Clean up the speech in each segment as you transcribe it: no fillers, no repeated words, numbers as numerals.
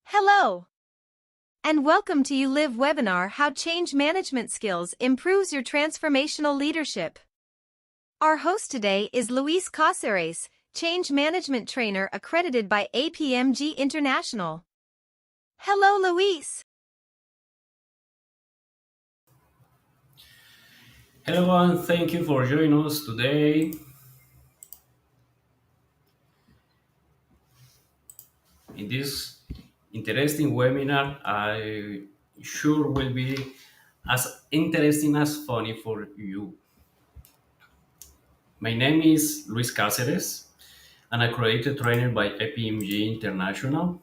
Hello, and welcome to You Live webinar How Change Management Skills Improves Your Transformational Leadership. Our host today is Luis Cáceres, Change Management Trainer accredited by APMG International. Hello, Luis. Hello and thank you for joining us today. In this interesting webinar. I sure will be as interesting as funny for you. My name is Luis Cáceres, an accredited trainer by APMG International,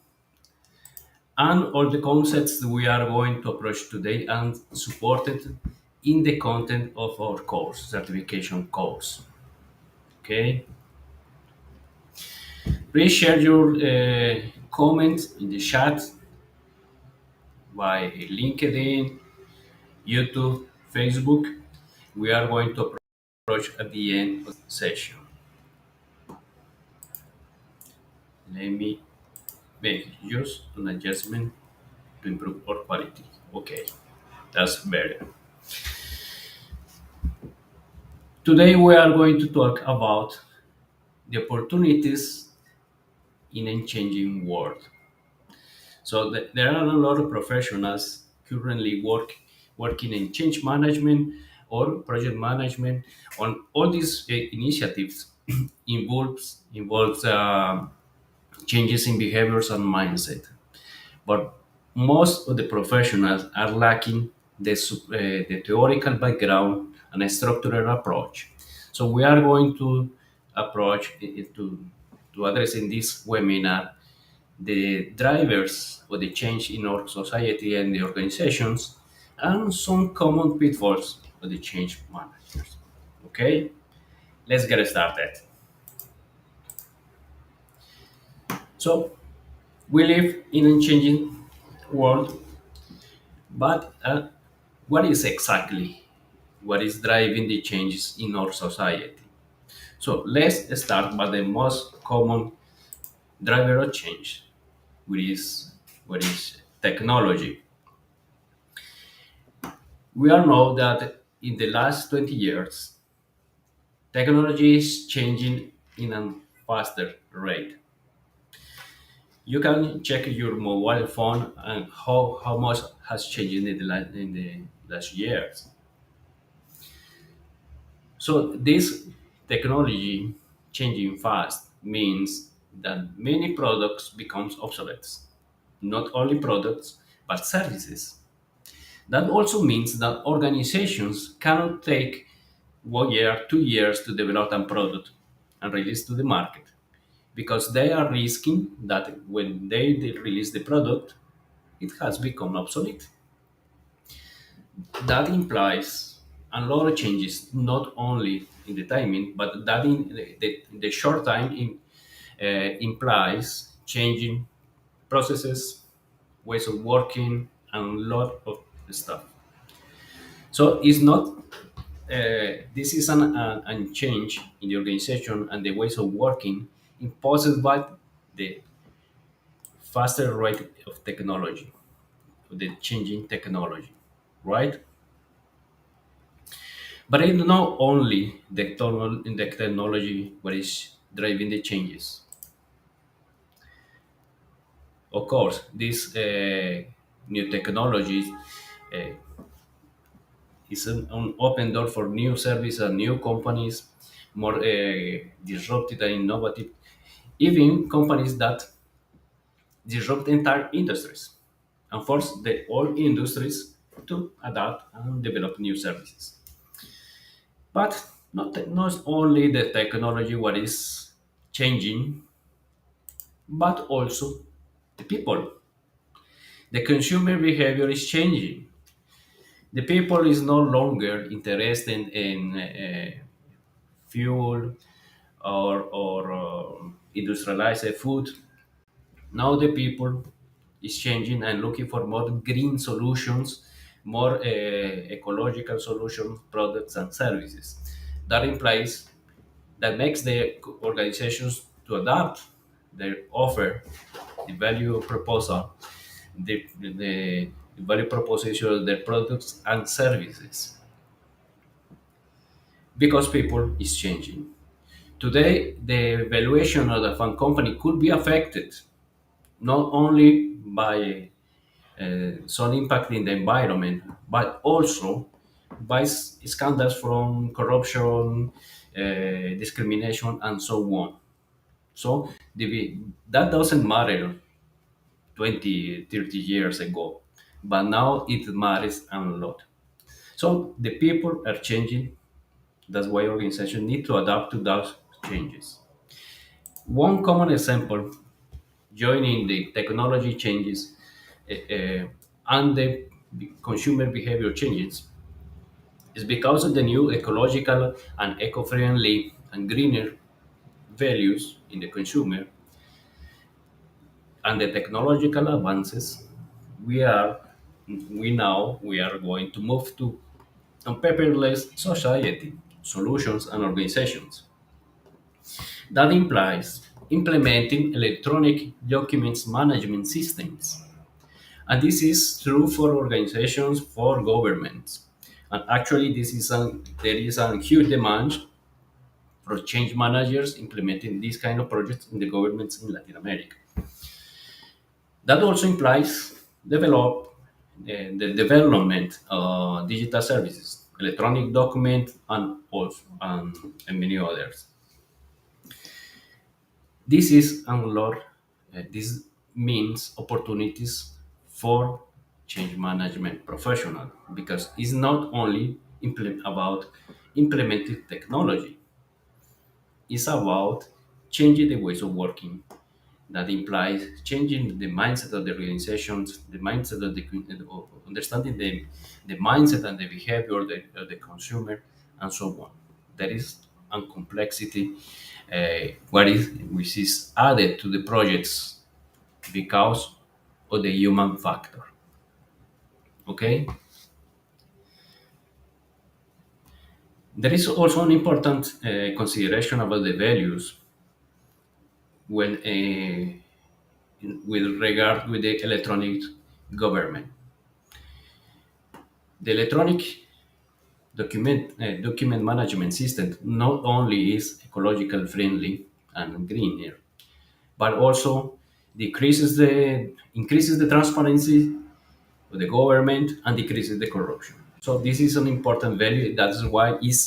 and all the concepts we are going to approach today and supported in the content of our course, certification course. Okay, please share your comments in the chat by LinkedIn, YouTube, Facebook. We are going to approach at the end of the session. Let me make just an adjustment to improve our quality. Okay, that's better. Today we are going to talk about the opportunities in a changing world. So there are a lot of professionals currently working in change management or project management on all these initiatives involves changes in behaviors and mindset. But most of the professionals are lacking the theoretical background and a structural approach. So we are going to approach to address in this webinar the drivers of the change in our society and the organizations, and some common pitfalls of the change managers. Okay, let's get started. So we live in a changing world, but what is exactly what is driving the changes in our society? So let's start by the most common driver of change, which is technology. We all know that in the last 20 years, technology is changing in a faster rate. You can check your mobile phone and how much has changed in the last years. So this technology changing fast means that many products becomes obsolete. Not only products, but services. That also means that organizations cannot take 1 year, 2 years to develop a product and release to the market because they are risking that when they release the product, it has become obsolete. That implies a lot of changes, not only in the timing, but that in the short time implies changing processes, ways of working, and a lot of stuff. So it's not this is an change in the organization and the ways of working imposed by the faster rate of technology, the changing technology, right? But it's not only the technology what is driving the changes. Of course, these new technologies uh, is an open door for new services and new companies, more disruptive and innovative, even companies that disrupt entire industries and force the all industries to adapt and develop new services. But not only the technology what is changing, but also the people. The consumer behavior is changing. The people is no longer interested in fuel or industrialized food. Now the people is changing and looking for more green solutions, more ecological solutions, products and services. That implies that makes the organizations to adapt their offer the value proposal, the value proposition of their products and services, because people is changing. Today, the valuation of the fund company could be affected not only by some impact in the environment, but also by scandals from corruption, discrimination, and so on. So that doesn't matter 20, 30 years ago, but now it matters a lot. So the people are changing. That's why organizations need to adapt to those changes. One common example, joining the technology changes and the consumer behavior changes, is because of the new ecological and eco-friendly and greener values in the consumer and the technological advances. We are we are going to move to a paperless society, solutions and organizations. That implies implementing electronic documents management systems. And this is true for organizations, for governments. And actually, there is a huge demand for change managers implementing these kind of projects in the governments in Latin America. That also implies the development of digital services, electronic document, and many others. This is unlock. This means opportunities for change management professional, because it's not only about implementing technology. It's about changing the ways of working. That implies changing the mindset of the organizations, the mindset of understanding the mindset and the behavior of the consumer, and so on. There is a complexity which is added to the projects because of the human factor. Okay, there is also an important consideration about the values when with regard with the electronic government. The electronic document management system not only is ecological friendly and greener, but also increases the transparency of the government and decreases the corruption. So this is an important value. That's why it's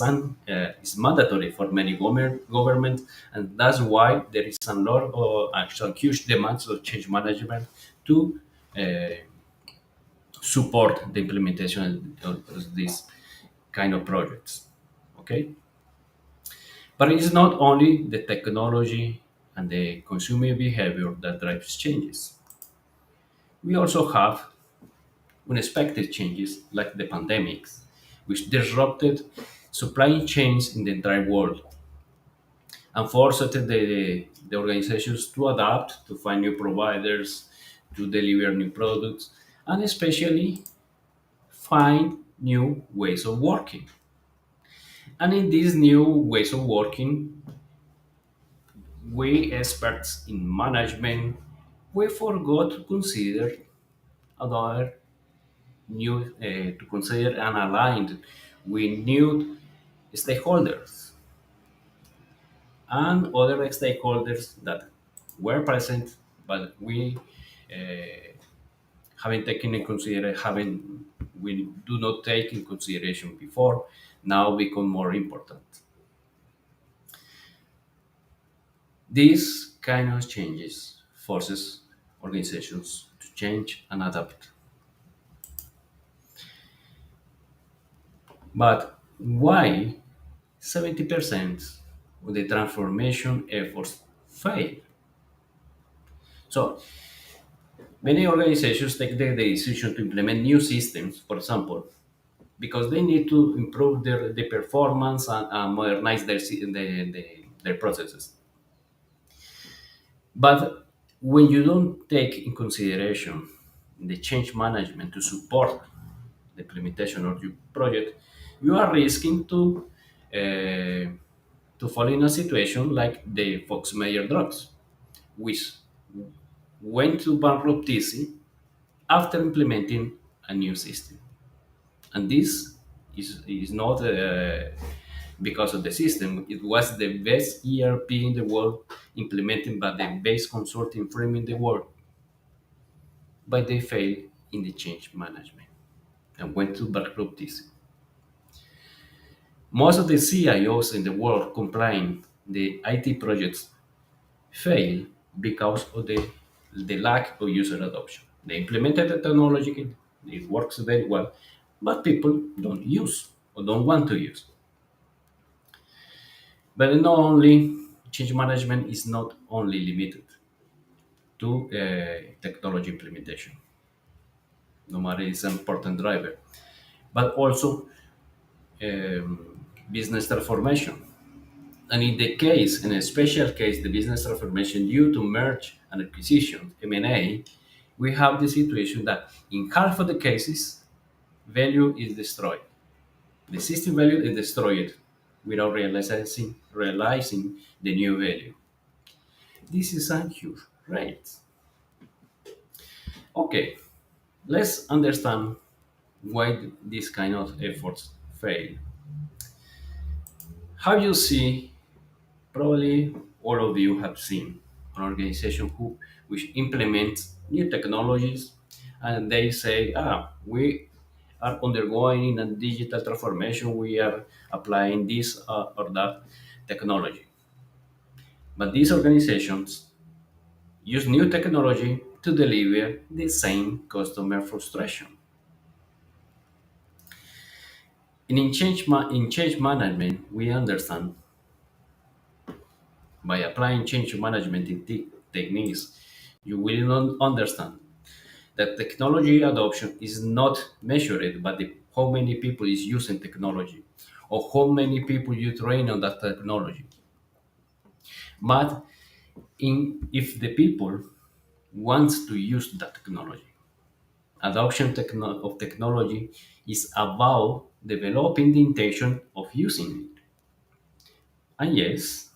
mandatory for many governments, and that's why there is a lot of actual huge demands of change management to uh, support the implementation of these kind of projects. Okay, but it's not only the technology and the consumer behavior that drives changes. We also have unexpected changes like the pandemics, which disrupted supply chains in the entire world and forced the organizations to adapt, to find new providers, to deliver new products, and especially find new ways of working. And in these new ways of working, we experts in management, we forgot to consider other to consider and aligned with new stakeholders and other stakeholders that were present, but we haven't taken in consideration, haven't we do not take in consideration before, now become more important. These kind of changes forces organizations to change and adapt. But why 70% of the transformation efforts fail? So many organizations take the decision to implement new systems, for example, because they need to improve the performance and modernize their processes. But when you don't take in consideration the change management to support the implementation of your project, you are risking to fall in a situation like the Fox Mayer drugs, which went to bankruptcy after implementing a new system. And this is not because of the system. It was the best ERP in the world, implemented by the best consulting firm in the world, but they failed in the change management and went to bankruptcy. Most of the CIOs in the world complying the IT projects fail because of the lack of user adoption. They implemented the technology, it works very well, but people don't use or don't want to use. But not only change management is not only limited to technology implementation, no matter it's an important driver, but also business transformation. And in the case, in a special case, the business transformation due to merge and acquisition, M&A, we have the situation that in half of the cases, value is destroyed. The system value is destroyed without realizing the new value. This is a huge rate. Okay, let's understand why these kind of efforts fail. How you see, probably all of you have seen an organization which implements new technologies and they say, we are undergoing a digital transformation, we are applying this or that technology. But these organizations use new technology to deliver the same customer frustration. In change management, we understand by applying change management techniques, you will not understand that technology adoption is not measured by how many people is using technology or how many people you train on that technology. But if the people wants to use that technology, of technology is about developing the intention of using it. And yes,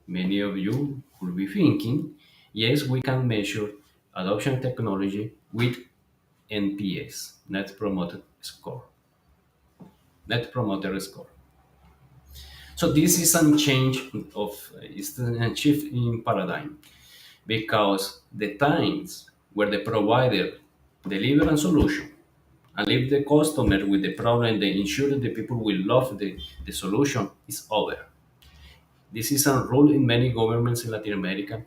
many of you could be thinking, yes, we can measure adoption technology with NPS, Net Promoter Score. So this is a change it's a shift in paradigm because the times where the provider deliver a solution and leave the customer with the problem, the ensure the people will love the solution is over. This is a rule in many governments in Latin America.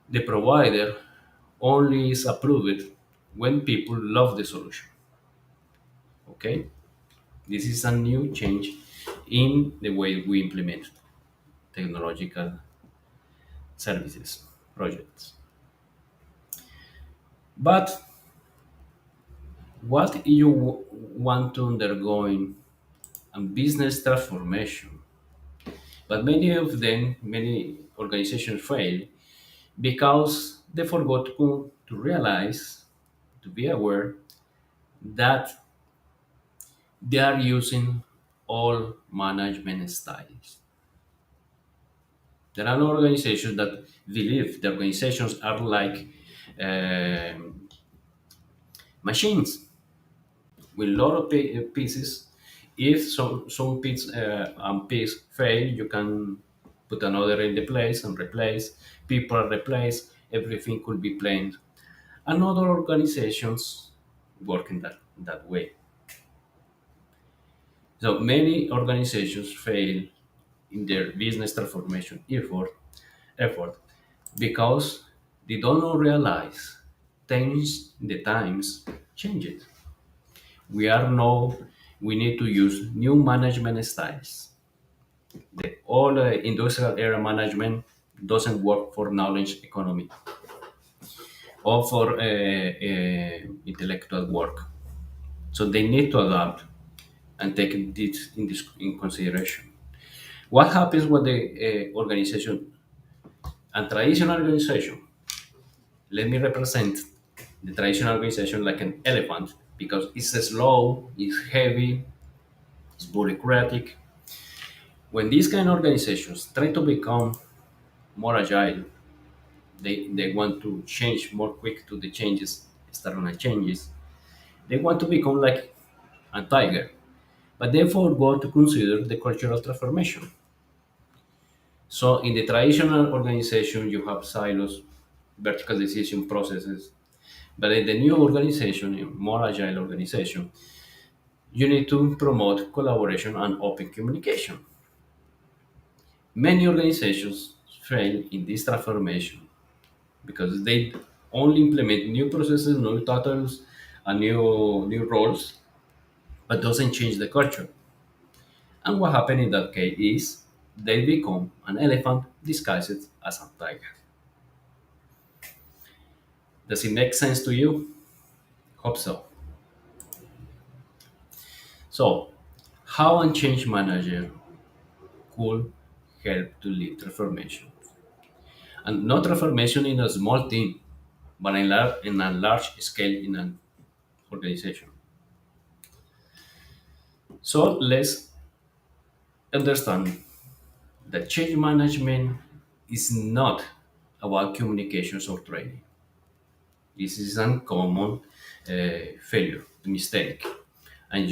The provider only is approved when people love the solution. Okay? This is a new change in the way we implement technological services, projects. But what you want to undergo in a business transformation? But many organizations fail because they forgot to realize, to be aware that they are using all management styles. There are organizations that believe the organizations are like um machines with a lot of pieces. If some piece fail, you can put another in the place and replace. People are replaced. Everything could be planned. And other organizations work in that way. So many organizations fail in their business transformation effort because they don't realize the times changed. We need to use new management styles. The all industrial era management doesn't work for knowledge economy or for intellectual work. So they need to adapt and take this in consideration. What happens with the organization and traditional organization? Let me represent the traditional organization like an elephant because it's slow, it's heavy, it's bureaucratic. When these kind of organizations try to become more agile, They want to change more quick to the changes, external changes. They want to become like a tiger, but they forgot to consider the cultural transformation. So in the traditional organization, you have silos, vertical decision processes, but in the new organization, in more agile organization, you need to promote collaboration and open communication. Many organizations fail in this transformation because they only implement new processes, new titles, and new roles, but doesn't change the culture. And what happened in that case is they become an elephant disguised as a tiger. Does it make sense to you? Hope so. So, how a change manager could help to lead transformation? And not transformation in a small team, but in a large scale in an organization. So, let's understand that change management is not about communications or training. This is a common failure, mistake. And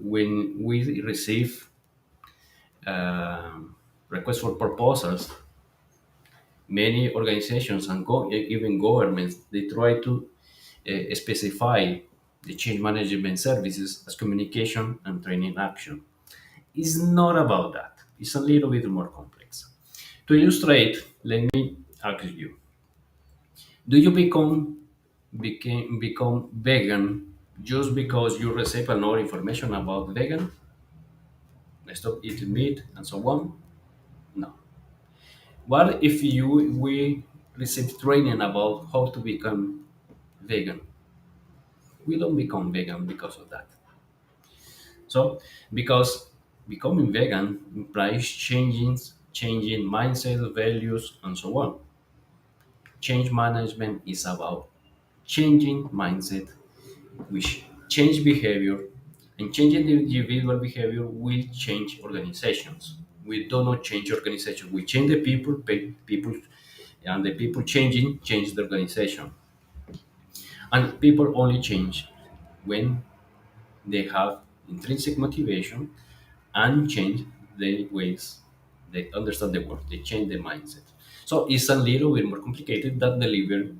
when we receive requests for proposals, many organizations and even governments they try to specify the change management services as communication and training action. It's not about that. It's a little bit more complex. To illustrate, let me ask you: do you become vegan just because you receive a lot of information about vegan, stop eating meat, and so on? No. What if we receive training about how to become vegan? We don't become vegan because of that. So, because becoming vegan implies changing mindset, values, and so on. Change management is about changing mindset, which change behavior, and changing the individual behavior will change organizations. We do not change organization. We change the people, people, and the people changing change the organization. And people only change when they have intrinsic motivation and change their ways. They understand the world. They change their mindset. So it's a little bit more complicated than deliver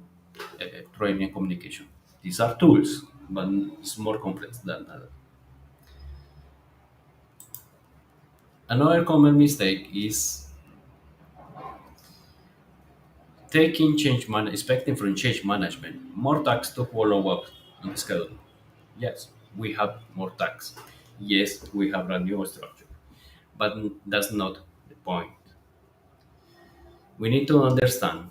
training and communication. These are tools, but it's more complex than that. Another common mistake is expecting from change management more tasks to follow up on the schedule. Yes, we have more tasks. Yes, we have a new structure, but that's not the point. We need to understand,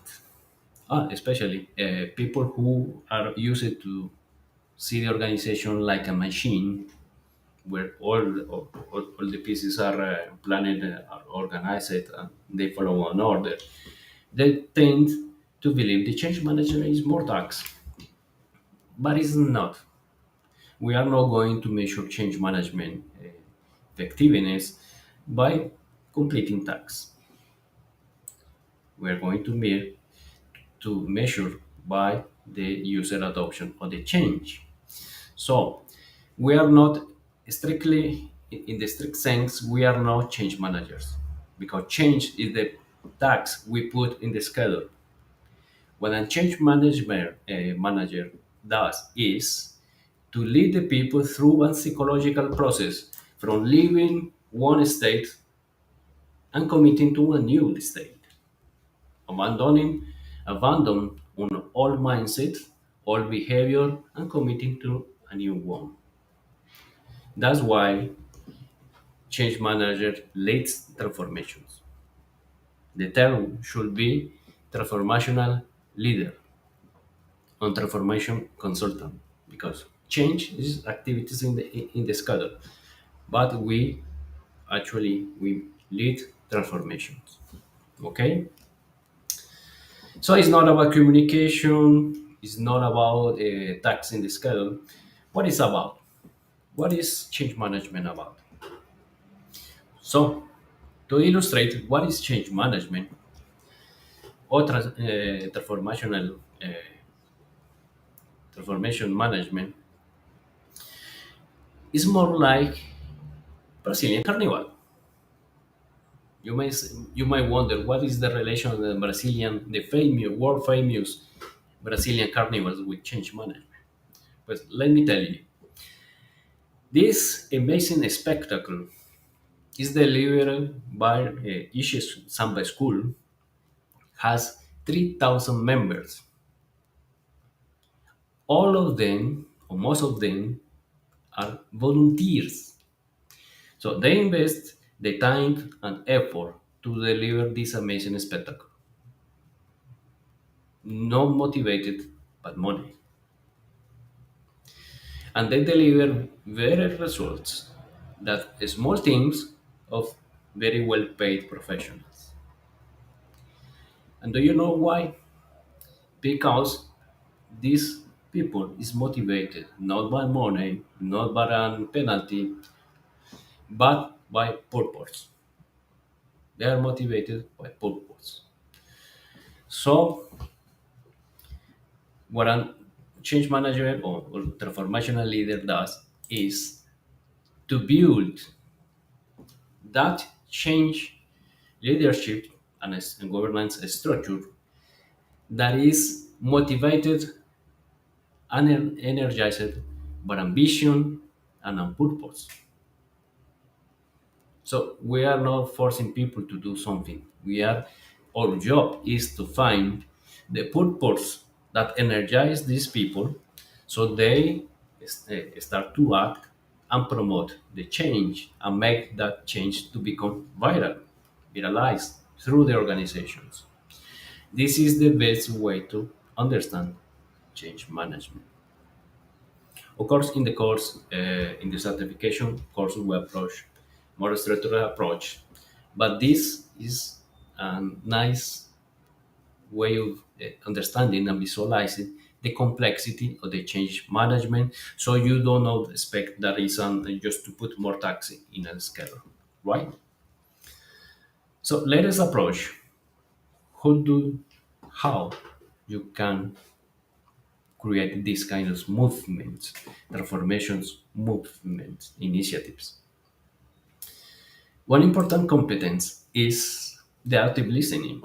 especially people who are used to see the organization like a machine where all the pieces are planned, are organized, and they follow an order. They tend to believe the change management is more tasks, but it's not. We are not going to measure change management effectiveness by completing tasks. We are going to measure by the user adoption of the change. So we are not strictly, in the strict sense, we are not change managers because change is the task we put in the schedule. What a change management manager does is to lead the people through a psychological process from leaving one state and committing to a new state, abandoning abandon on old mindset, old behavior, and committing to a new one. That's why change manager leads transformations. The term should be transformational leader and transformation consultant because change is activities in the schedule, but we lead transformations. Okay, so it's not about communication. It's not about tax in the schedule. What is about? What is change management about? So, to illustrate what is change management, or transformational transformation management is more like Brazilian carnival. You might wonder what is the relation of the famous, world famous Brazilian carnivals with change management. But let me tell you, this amazing spectacle is delivered by each samba school has 3,000 members. All of them, or most of them, are volunteers. So they invest the time and effort to deliver this amazing spectacle. Not motivated, but money. And they deliver better results than small teams of very well paid professionals. And do you know why? Because these people is motivated not by money, not by a penalty, but by purpose. They are motivated by purpose. So, what a change manager or transformational leader does is to build that change leadership and governance structure that is motivated and energized by ambition and on purpose. So we are not forcing people to do something. Our job is to find the purpose that energize these people so they start to act and promote the change and make that change to become viralized through the organizations. This is the best way to understand change management. Of course, in the certification course, we approach more structured approach, but this is a nice way of understanding and visualizing the complexity of the change management. So you do not expect that is just to put more tax in a scale, right? So let us approach who do how you can create these kind of movements, transformations, movements, initiatives. One important competence is the active listening,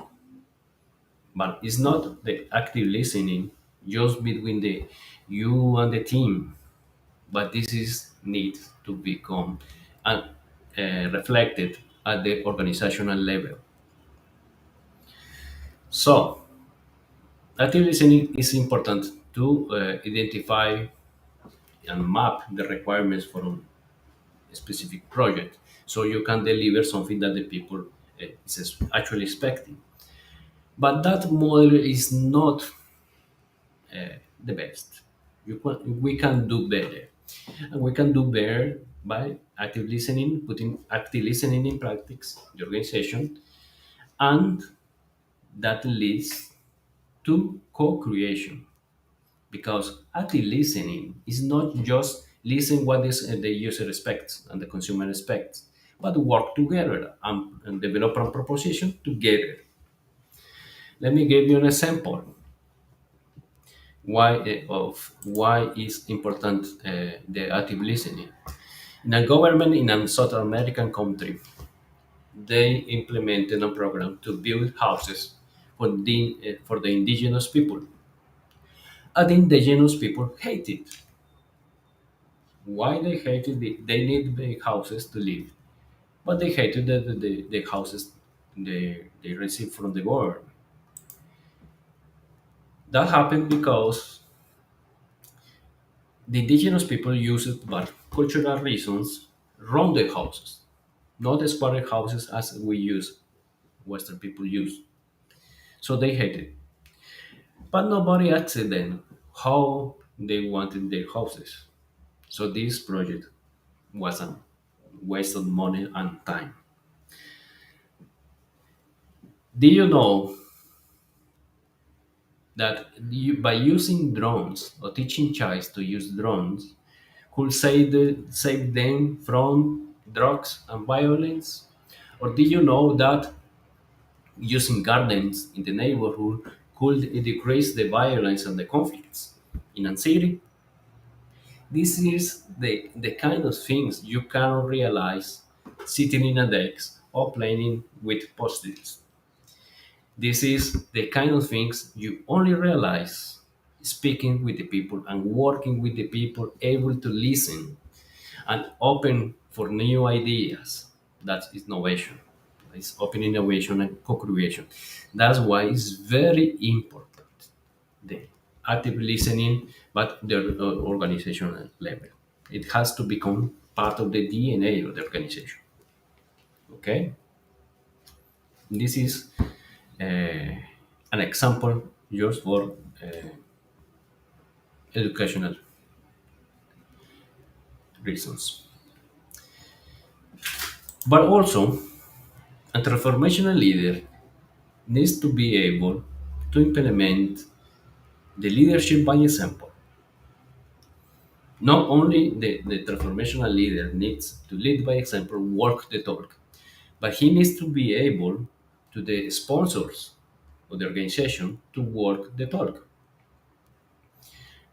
but it's not the active listening just between the you and the team, but this is need to become uh, reflected at the organizational level. So, active listening is important to identify and map the requirements for a specific project so you can deliver something that the people is actually expecting. But that model is not the best. We can do better. And we can do better by active listening, putting active listening in practice, the organization, and that leads to co-creation. Because active listening is not just listen what the user expects and the consumer expects, but work together and develop a proposition together. Let me give you an example why is important the active listening. In a government in a South American country, they implemented a program to build houses for the indigenous people. And the indigenous people hate it. Why they hated it? They need big houses to live, but they hated the houses they received from the government. That happened because the indigenous people used for cultural reasons rounded houses, not square houses as we use, Western people use. So they hated. But nobody asked them how they wanted their houses. So this project was a waste of money and time. Do you know that by using drones or teaching child to use drones could save them from drugs and violence? Or do you know that Using gardens in the neighborhood could decrease the violence and the conflicts in a city. This is the kind of things you cannot realize sitting in a desk or playing with post-its. This is the kind of things you only realize speaking with the people and working with the people, able to listen and open for new ideas. That is innovation. It's open innovation and co-creation. That's why it's very important, the active listening, but the organizational level. It has to become part of the DNA of the organization. Okay, this is an example just for educational reasons. But also, a transformational leader needs to be able to implement the leadership by example. Not only the transformational leader needs to lead by example, walk the talk, but he needs to be able to the sponsors of the organization to work the talk.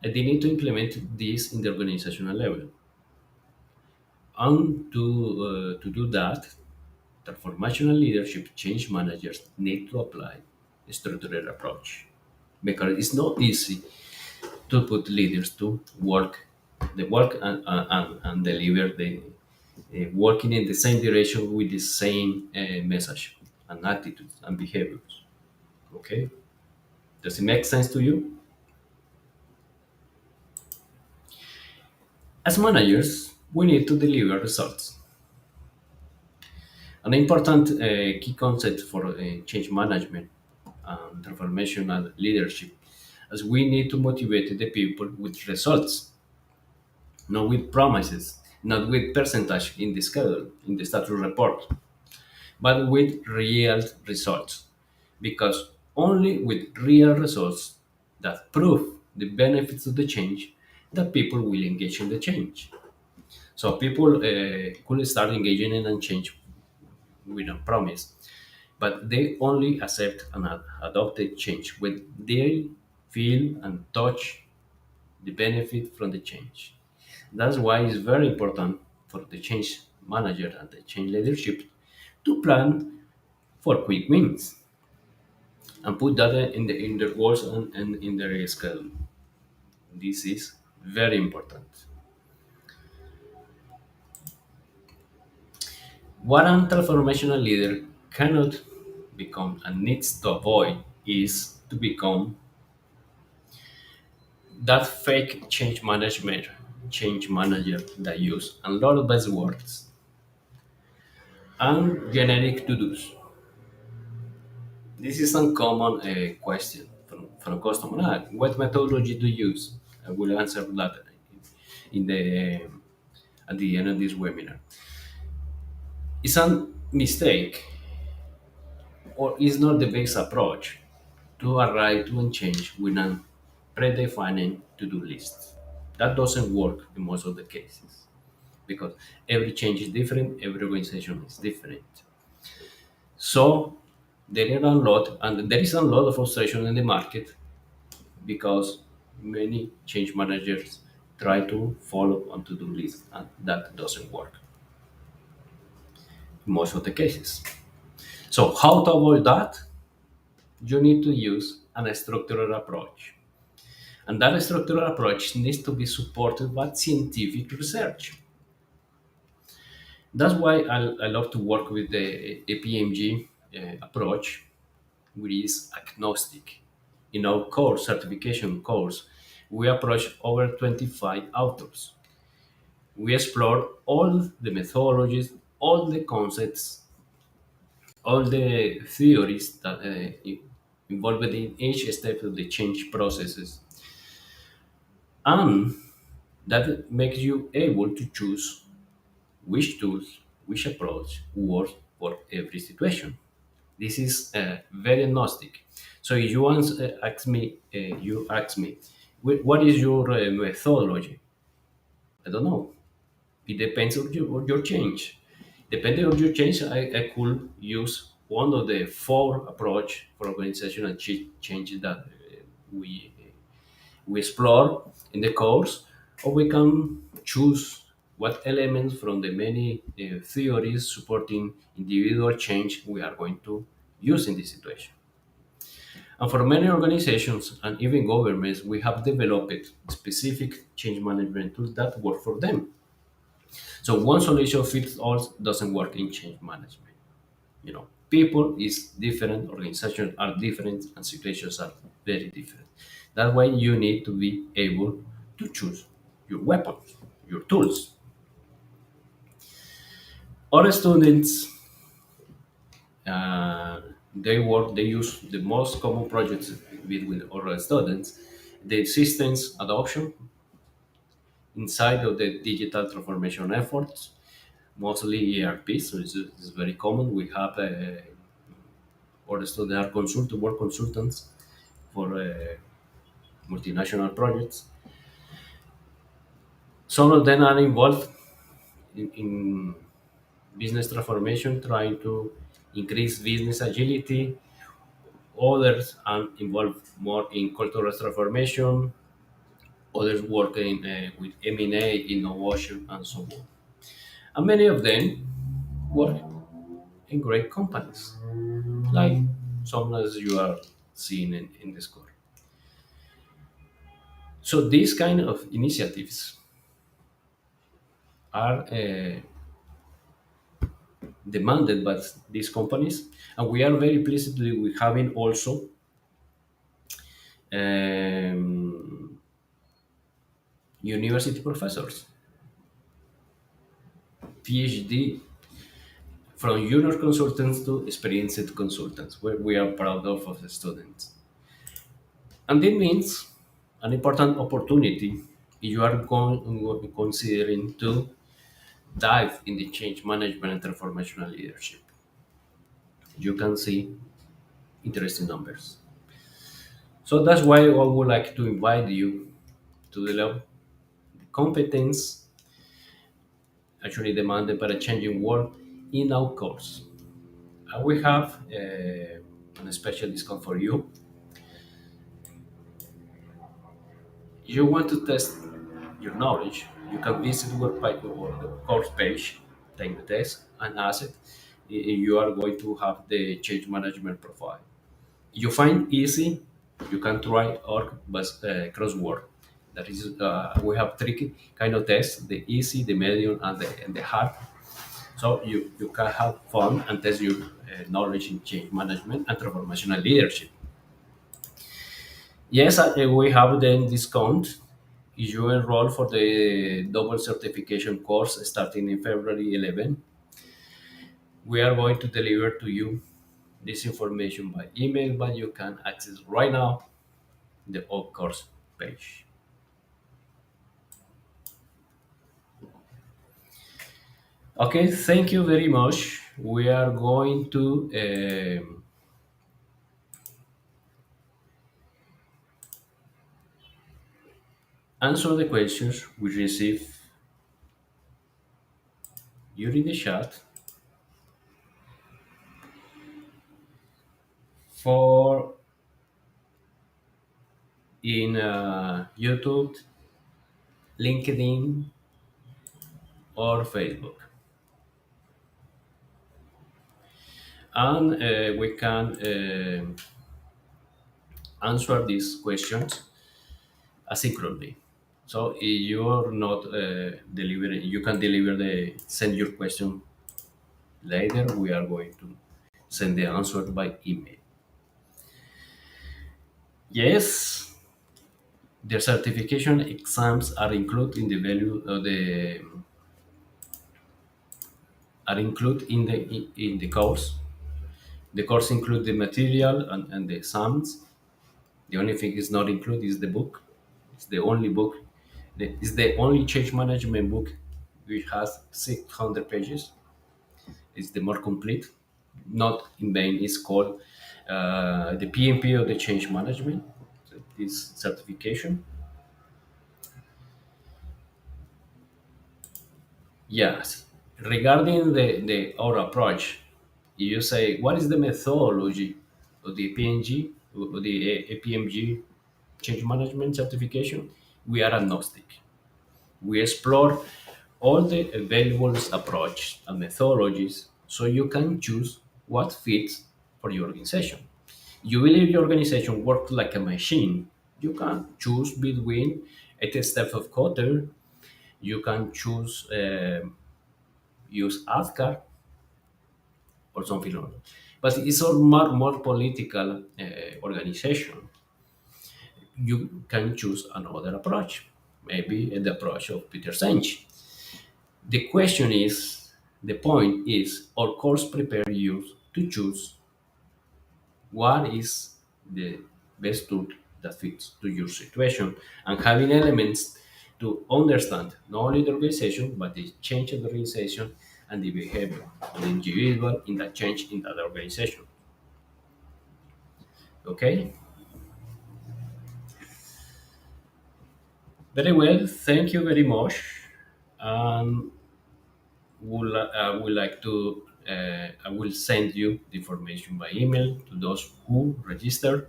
And they need to implement this in the organizational level. And to do that, transformational leadership change managers need to apply a structured approach because it's not easy to put leaders to work the work and deliver the working in the same direction with the same message and attitudes and behaviors. Okay, does it make sense to you? As managers, we need to deliver results. An important key concept for change management and transformational leadership, as we need to motivate the people with results, not with promises, not with percentage in the schedule, in the status report, but with real results. Because only with real results that prove the benefits of the change, that people will engage in the change. So people could start engaging in a change with a promise, but they only accept and adopt the change when they feel and touch the benefit from the change. That's why it's very important for the change manager and the change leadership to plan for quick wins and put that in their goals and in their schedule. This is very important. What a transformational leader cannot become and needs to avoid is to become that fake change manager that use a lot of buzzwords and generic to-dos. This is a common question from a customer. What methodology do you use? I will answer that in the at the end of this webinar. It's a mistake or is not the best approach to arrive to a change with a predefined to-do list. That doesn't work in most of the cases because every change is different, every organization is different. So there are a lot, and there is a lot of frustration in the market because many change managers try to follow on to-do list, and that doesn't work in most of the cases. So how to avoid that? You need to use an structured approach. And that structured approach needs to be supported by scientific research. That's why I love to work with the APMG approach, which is agnostic. In our course, certification course, we approach over 25 authors. We explore all the methodologies, all the concepts, all the theories that involved in each step of the change processes. And that makes you able to choose which tools, which approach works for every situation. This is very agnostic. So if you you ask me, what is your methodology? I don't know. It depends on your change. Depending on your change, I could use one of the four approach for organizational change that we we explore in the course, or we can choose what elements from the many theories supporting individual change we are going to use in this situation. And for many organizations and even governments, we have developed specific change management tools that work for them. So one solution fits all doesn't work in change management. People is different, organizations are different, and situations are very different. That's why you need to be able to choose your weapons, your tools. Our students, uh, they use the most common projects with our students, the systems adoption inside of the digital transformation efforts, mostly ERP. So it's very common. We have or students are work consultants for multinational projects. Some of them are involved in business transformation, trying to increase business agility. Others are involved more in cultural transformation. Others work with M&A, innovation, and so on. And many of them work in great companies, like some as you are seeing in this course. So these kind of initiatives are demanded by these companies, and we are very pleased with having also um, university professors, PhD, from junior consultants to experienced consultants. We are proud of the students, and this means an important opportunity if you are considering to dive in the change management and transformational leadership. You can see interesting numbers. So that's why I would like to invite you to develop the competence actually demanded by a changing world in our course. We have a special discount for you. You want to test your knowledge, you can visit or the course page, take the test, and ask it if you are going to have the change management profile. You find easy, you can try or crossword. That is, we have three kind of tests: the easy, the medium, and the hard. So you can have fun and test your knowledge in change management and transformational leadership. Yes, we have then discount. If you enroll for the double certification course starting in February 11, we are going to deliver to you this information by email, but you can access right now the old course page. Okay, thank you very much. We are going to answer the questions we received during the chat for in YouTube, LinkedIn, or Facebook. And we can answer these questions asynchronously. So if you're not delivering, you can deliver send your question later. We are going to send the answer by email. Yes, the certification exams are included in the value of the are included in the course. The course includes the material and the exams. The only thing is not included is the book. It's the only book. It's the only change management book which has 600 pages. It's the more complete. Not in vain. It's called the PMP of the change management. So this certification. Yes. Regarding our approach, You say, what is the methodology of the PNG, or the APMG change management certification? We are agnostic. We explore all the available approaches and methodologies so you can choose what fits for your organization. You believe your organization works like a machine. You can choose between 8 steps of Cotter. You can choose use ASCAR or something like that. But it's a more political organization. You can choose another approach, maybe the approach of Peter Senge. The question is, the point is, our course prepare you to choose what is the best tool that fits to your situation, and having elements to understand not only the organization but the change of the organization and the behavior of the individual in that change in that organization. Okay, very well. Thank you very much. And would like to I will send you the information by email to those who register,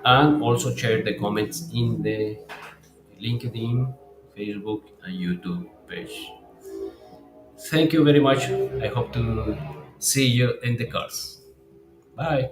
and also share the comments in the LinkedIn, Facebook, and YouTube page. Thank you very much. I hope to see you in the cars. Bye.